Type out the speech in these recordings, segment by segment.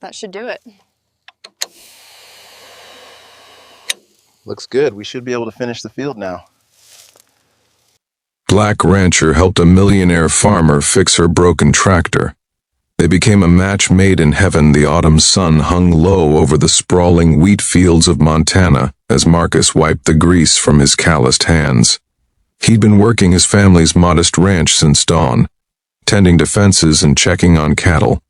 That should do it. Looks good. We should be able to finish the field now. Black rancher helped a millionaire farmer fix her broken tractor. They became a match made in heaven. The autumn sun hung low over the sprawling wheat fields of Montana as Marcus wiped the grease from his calloused hands. He'd been working his family's modest ranch since dawn, tending to fences and checking on cattle.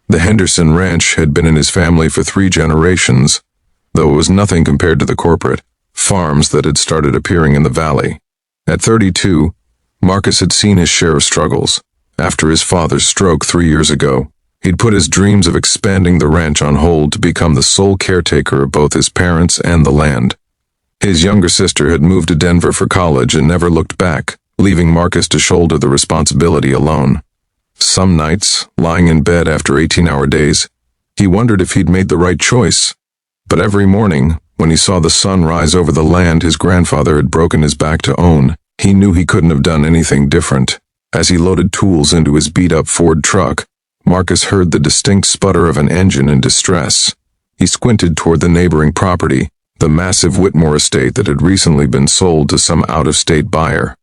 The Henderson Ranch had been in his family for 3 generations, though it was nothing compared to the corporate farms that had started appearing in the valley. At 32, Marcus had seen his share of struggles. After his father's stroke 3 years ago, he'd put his dreams of expanding the ranch on hold to become the sole caretaker of both his parents and the land. His younger sister had moved to Denver for college and never looked back, leaving Marcus to shoulder the responsibility alone. Some nights, lying in bed after 18-hour days, he wondered if he'd made the right choice. But every morning, when he saw the sun rise over the land his grandfather had broken his back to own, he knew he couldn't have done anything different. As he loaded tools into his beat-up Ford truck, Marcus heard the distinct sputter of an engine in distress. He squinted toward the neighboring property, the massive Whitmore estate that had recently been sold to some out-of-state buyer.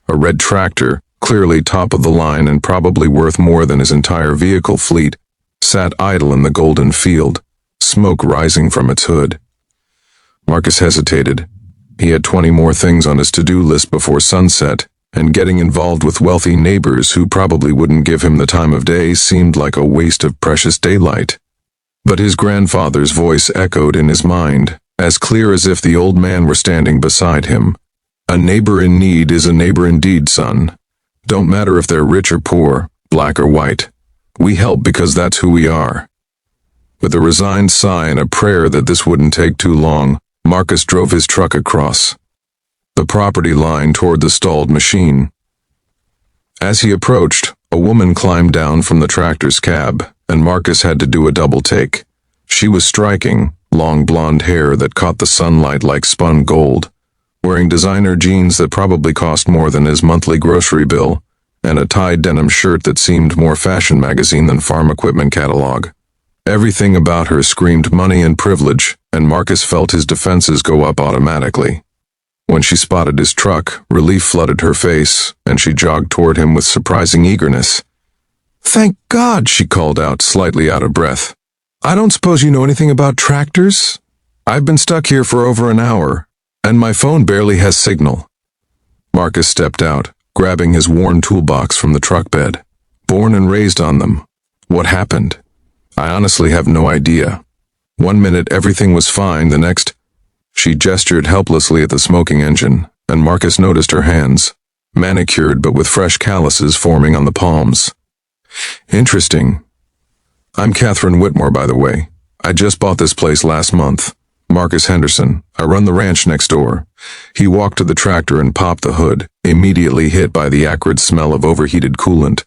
A red tractor, clearly top of the line and probably worth more than his entire vehicle fleet, sat idle in the golden field, smoke rising from its hood. Marcus hesitated. He had 20 more things on his to-do list before sunset, and getting involved with wealthy neighbors who probably wouldn't give him the time of day seemed like a waste of precious daylight. But his grandfather's voice echoed in his mind, as clear as if the old man were standing beside him. A neighbor in need is a neighbor indeed, son. Don't matter if they're rich or poor, black or white. We help because that's who we are. With a resigned sigh and a prayer that this wouldn't take too long, Marcus drove his truck across the property line toward the stalled machine. As he approached, a woman climbed down from the tractor's cab, and Marcus had to do a double take. She was striking, long blonde hair that caught the sunlight like spun gold, wearing designer jeans that probably cost more than his monthly grocery bill, and a tied denim shirt that seemed more fashion magazine than farm equipment catalog. Everything about her screamed money and privilege, and Marcus felt his defenses go up automatically. When she spotted his truck, relief flooded her face, and she jogged toward him with surprising eagerness. "Thank God," she called out, slightly out of breath. "I don't suppose you know anything about tractors? I've been stuck here for over an hour, and my phone barely has signal." Marcus stepped out, grabbing his worn toolbox from the truck bed. Born and raised on them. What happened? I honestly have no idea. One minute everything was fine, the next... She gestured helplessly at the smoking engine, and Marcus noticed her hands, manicured but with fresh calluses forming on the palms. "Interesting. I'm Catherine Whitmore, by the way. I just bought this place last month. Marcus Henderson. I run the ranch next door." He walked to the tractor and popped the hood, immediately hit by the acrid smell of overheated coolant.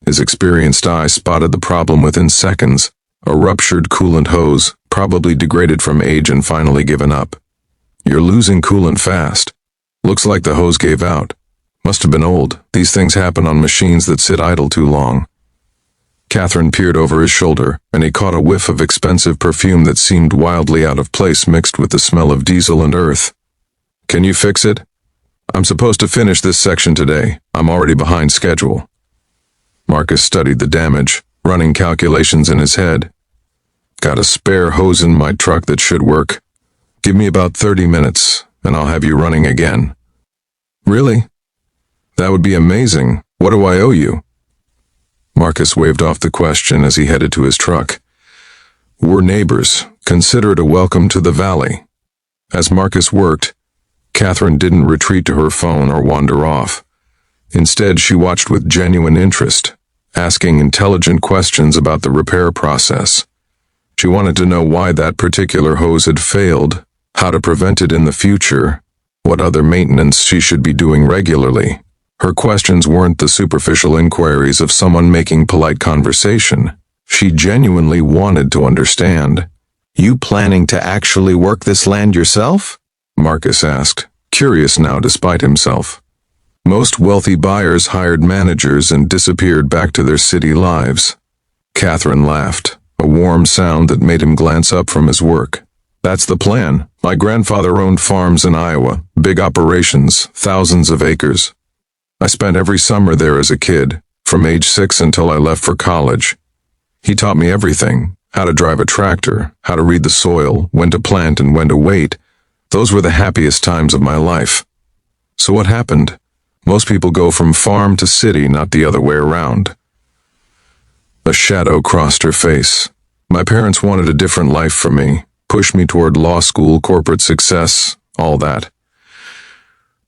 His experienced eye spotted the problem within seconds. A ruptured coolant hose, probably degraded from age and finally given up. "You're losing coolant fast. Looks like the hose gave out. Must have been old. These things happen on machines that sit idle too long." Catherine peered over his shoulder, and he caught a whiff of expensive perfume that seemed wildly out of place mixed with the smell of diesel and earth. "Can you fix it? I'm supposed to finish this section today. I'm already behind schedule." Marcus studied the damage, running calculations in his head. "Got a spare hose in my truck that should work. Give me about 30 minutes, and I'll have you running again." "Really? That would be amazing. What do I owe you?" Marcus waved off the question as he headed to his truck. "We're neighbors. Consider it a welcome to the valley." As Marcus worked, Catherine didn't retreat to her phone or wander off. Instead, she watched with genuine interest, asking intelligent questions about the repair process. She wanted to know why that particular hose had failed, how to prevent it in the future, what other maintenance she should be doing regularly. Her questions weren't the superficial inquiries of someone making polite conversation. She genuinely wanted to understand. "You planning to actually work this land yourself?" Marcus asked, curious now despite himself. Most wealthy buyers hired managers and disappeared back to their city lives. Catherine laughed. a warm sound that made him glance up from his work. That's the plan. My grandfather owned farms in Iowa, big operations, thousands of acres. I spent every summer there as a kid, from age 6 until I left for college. He taught me everything, how to drive a tractor, how to read the soil, when to plant and when to wait. Those were the happiest times of my life. So what happened? Most people go from farm to city, not the other way around. A shadow crossed her face. My parents wanted a different life for me, pushed me toward law school, corporate success, all that.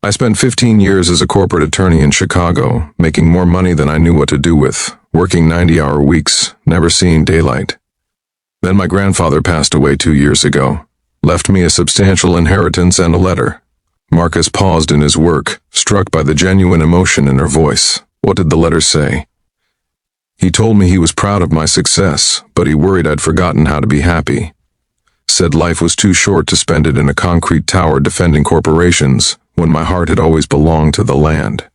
I spent 15 years as a corporate attorney in Chicago, making more money than I knew what to do with, working 90-hour weeks, never seeing daylight. Then my grandfather passed away 2 years ago, left me a substantial inheritance and a letter. Marcus paused in his work, struck by the genuine emotion in her voice. What did the letter say? He told me he was proud of my success, but he worried I'd forgotten how to be happy. Said life was too short to spend it in a concrete tower defending corporations, when my heart had always belonged to the land.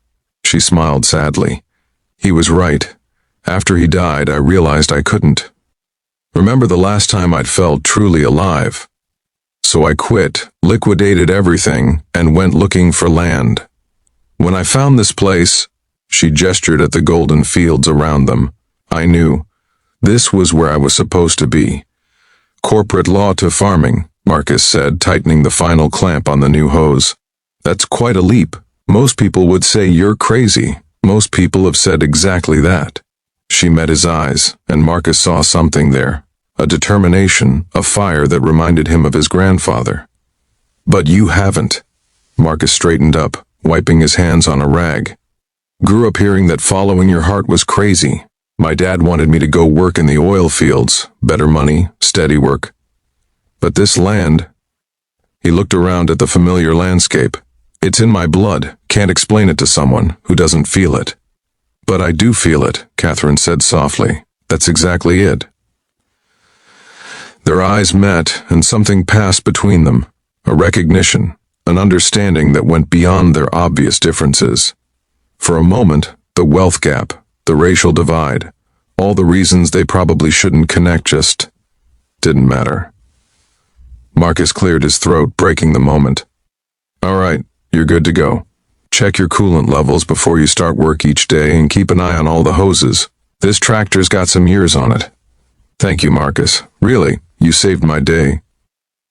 She smiled sadly. He was right. After he died, I realized I couldn't remember the last time I'd felt truly alive. So I quit, liquidated everything, and went looking for land. When I found this place, she gestured at the golden fields around them, I knew this was where I was supposed to be. Corporate law to farming, Marcus said, tightening the final clamp on the new hose. That's quite a leap. Most people would say you're crazy. Most people have said exactly that. She met his eyes, and Marcus saw something there. A determination, a fire that reminded him of his grandfather. But you haven't. Marcus straightened up, wiping his hands on a rag. Grew up hearing that following your heart was crazy. My dad wanted me to go work in the oil fields, better money, steady work. But this land... He looked around at the familiar landscape. It's in my blood, can't explain it to someone who doesn't feel it. But I do feel it, Catherine said softly. That's exactly it. Their eyes met, and something passed between them. A recognition, an understanding that went beyond their obvious differences. For a moment, the wealth gap, the racial divide, all the reasons they probably shouldn't connect just didn't matter. Marcus cleared his throat, breaking the moment. All right, you're good to go. Check your coolant levels before you start work each day and keep an eye on all the hoses. This tractor's got some years on it. Thank you, Marcus. Really, you saved my day.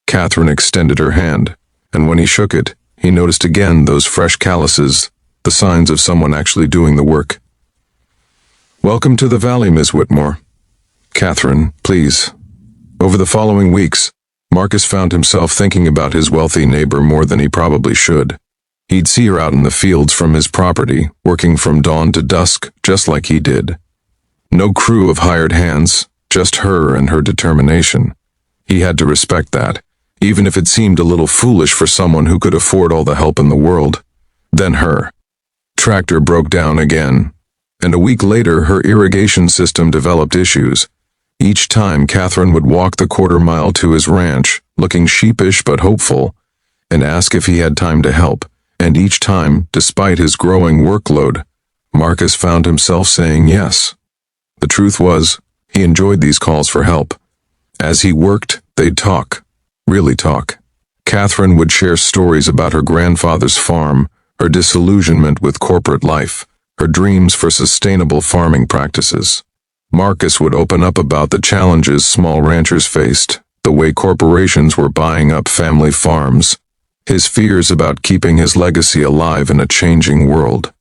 Catherine extended her hand, and when he shook it, he noticed again those fresh calluses, the signs of someone actually doing the work. Welcome to the valley, Miss Whitmore. Catherine, please. Over the following weeks, Marcus found himself thinking about his wealthy neighbor more than he probably should. He'd see her out in the fields from his property, working from dawn to dusk, just like he did. No crew of hired hands, just her and her determination. He had to respect that, even if it seemed a little foolish for someone who could afford all the help in the world. Then her tractor broke down again, and a week later her irrigation system developed issues. Each time Catherine would walk the quarter-mile to his ranch, looking sheepish but hopeful, and ask if he had time to help, and each time, despite his growing workload, Marcus found himself saying yes. The truth was, he enjoyed these calls for help. As he worked, they'd talk, really talk. Catherine would share stories about her grandfather's farm, her disillusionment with corporate life, her dreams for sustainable farming practices. Marcus would open up about the challenges small ranchers faced, the way corporations were buying up family farms, his fears about keeping his legacy alive in a changing world.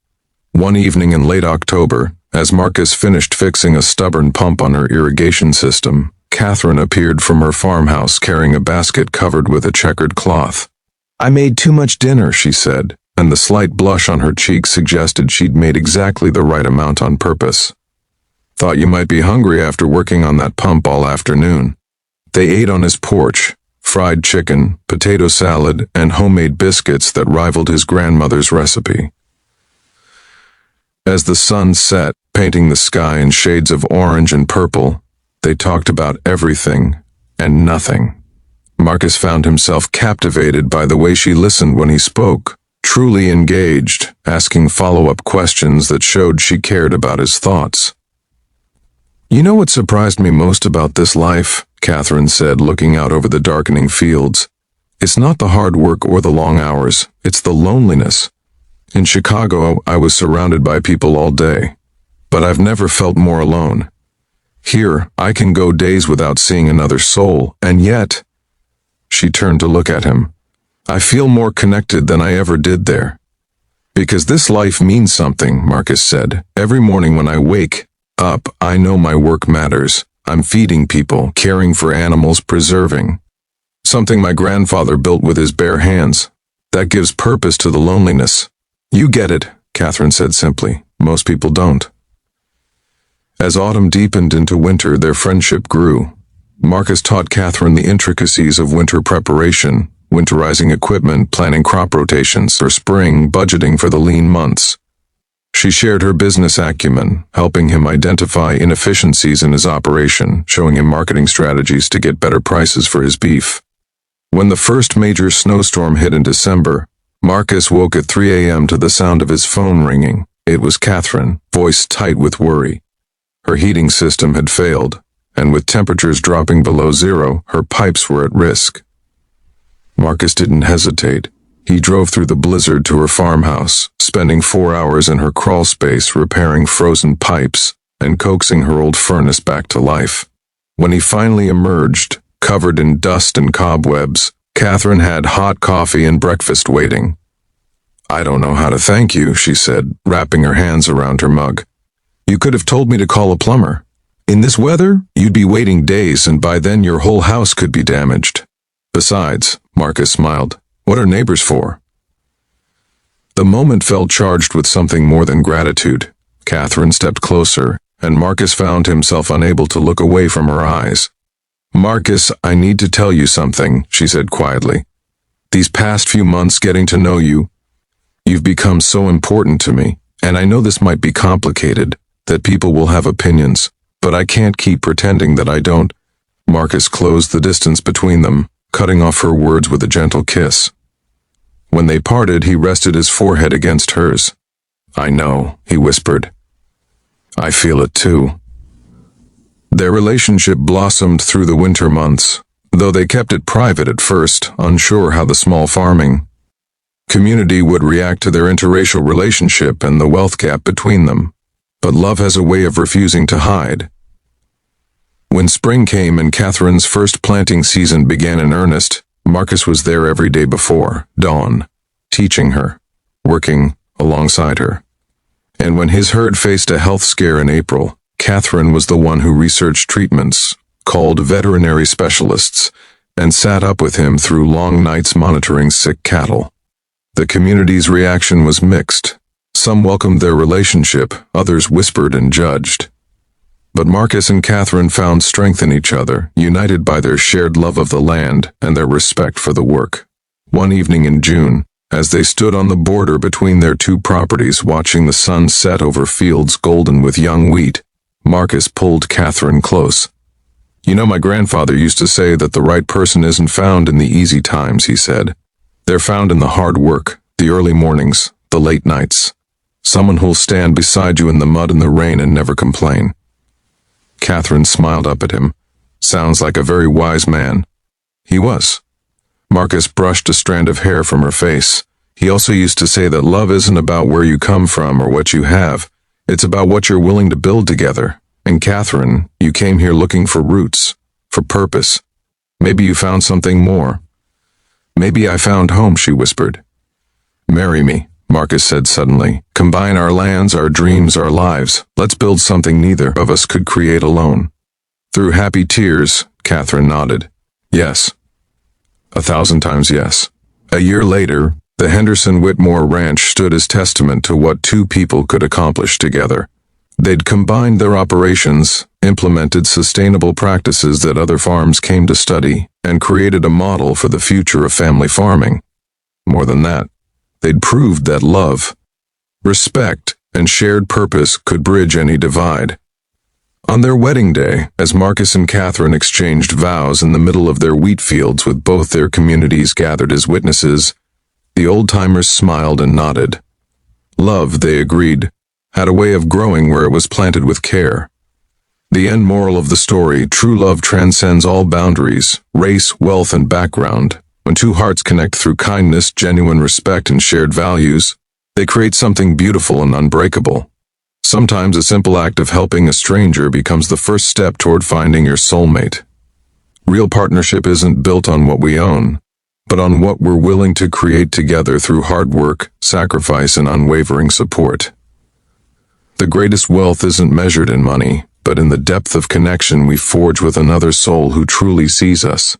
One evening in late October, as Marcus finished fixing a stubborn pump on her irrigation system, Catherine appeared from her farmhouse carrying a basket covered with a checkered cloth. I made too much dinner, she said, and the slight blush on her cheek suggested she'd made exactly the right amount on purpose. Thought you might be hungry after working on that pump all afternoon. They ate on his porch, fried chicken, potato salad, and homemade biscuits that rivaled his grandmother's recipe. As the sun set, painting the sky in shades of orange and purple, they talked about everything and nothing. Marcus found himself captivated by the way she listened when he spoke, truly engaged, asking follow-up questions that showed she cared about his thoughts. You know what surprised me most about this life? Catherine said, looking out over the darkening fields. It's not the hard work or the long hours, it's the loneliness. In Chicago, I was surrounded by people all day, but I've never felt more alone. Here, I can go days without seeing another soul, and yet... She turned to look at him. I feel more connected than I ever did there. Because this life means something, Marcus said. Every morning when I wake up, I know my work matters. I'm feeding people, caring for animals, preserving. Something my grandfather built with his bare hands. That gives purpose to the loneliness. You get it, Catherine said simply. Most people don't. As autumn deepened into winter, their friendship grew. Marcus taught Catherine the intricacies of winter preparation, winterizing equipment, planning crop rotations, for spring, budgeting for the lean months. She shared her business acumen, helping him identify inefficiencies in his operation, showing him marketing strategies to get better prices for his beef. When the first major snowstorm hit in December, Marcus woke at 3 a.m. to the sound of his phone ringing. It was Catherine, voice tight with worry. Her heating system had failed, and with temperatures dropping below zero, her pipes were at risk. Marcus didn't hesitate. He drove through the blizzard to her farmhouse, spending 4 hours in her crawl space repairing frozen pipes and coaxing her old furnace back to life. When he finally emerged, covered in dust and cobwebs, Catherine had hot coffee and breakfast waiting. I don't know how to thank you, she said, wrapping her hands around her mug. You could have told me to call a plumber. In this weather, you'd be waiting days, and by then your whole house could be damaged. Besides, Marcus smiled, what are neighbors for? The moment felt charged with something more than gratitude. Catherine stepped closer, and Marcus found himself unable to look away from her eyes. Marcus, I need to tell you something, she said quietly. These past few months getting to know you, you've become so important to me, and I know this might be complicated, that people will have opinions, but I can't keep pretending that I don't. Marcus closed the distance between them, cutting off her words with a gentle kiss. When they parted, he rested his forehead against hers. I know, he whispered. I feel it too. Their relationship blossomed through the winter months, though they kept it private at first, unsure how the small farming community would react to their interracial relationship and the wealth gap between them. But love has a way of refusing to hide. When spring came and Catherine's first planting season began in earnest, Marcus was there every day before dawn, teaching her, working alongside her. And when his herd faced a health scare in April, Catherine was the one who researched treatments, called veterinary specialists, and sat up with him through long nights monitoring sick cattle. The community's reaction was mixed. Some welcomed their relationship, others whispered and judged. But Marcus and Catherine found strength in each other, united by their shared love of the land and their respect for the work. One evening in June, as they stood on the border between their two properties watching the sun set over fields golden with young wheat, Marcus pulled Catherine close. You know, my grandfather used to say that the right person isn't found in the easy times, he said. They're found in the hard work, the early mornings, the late nights. Someone who'll stand beside you in the mud and the rain and never complain. Catherine smiled up at him. Sounds like a very wise man. He was. Marcus brushed a strand of hair from her face. He also used to say that love isn't about where you come from or what you have. It's about what you're willing to build together. And Catherine, you came here looking for roots, for purpose. Maybe you found something more. Maybe I found home, she whispered. Marry me, Marcus said suddenly. Combine our lands, our dreams, our lives. Let's build something neither of us could create alone. Through happy tears, Catherine nodded. Yes. 1,000 times yes. A year later, the Henderson Whitmore Ranch stood as testament to what two people could accomplish together. They'd combined their operations, implemented sustainable practices that other farms came to study, and created a model for the future of family farming. More than that, they'd proved that love, respect, and shared purpose could bridge any divide. On their wedding day, as Marcus and Catherine exchanged vows in the middle of their wheat fields with both their communities gathered as witnesses, the old-timers smiled and nodded. Love, they agreed, had a way of growing where it was planted with care. The end moral of the story: true love transcends all boundaries, race, wealth, and background. When two hearts connect through kindness, genuine respect, and shared values, they create something beautiful and unbreakable. Sometimes a simple act of helping a stranger becomes the first step toward finding your soulmate. Real partnership isn't built on what we own, but on what we're willing to create together through hard work, sacrifice, and unwavering support. The greatest wealth isn't measured in money, but in the depth of connection we forge with another soul who truly sees us.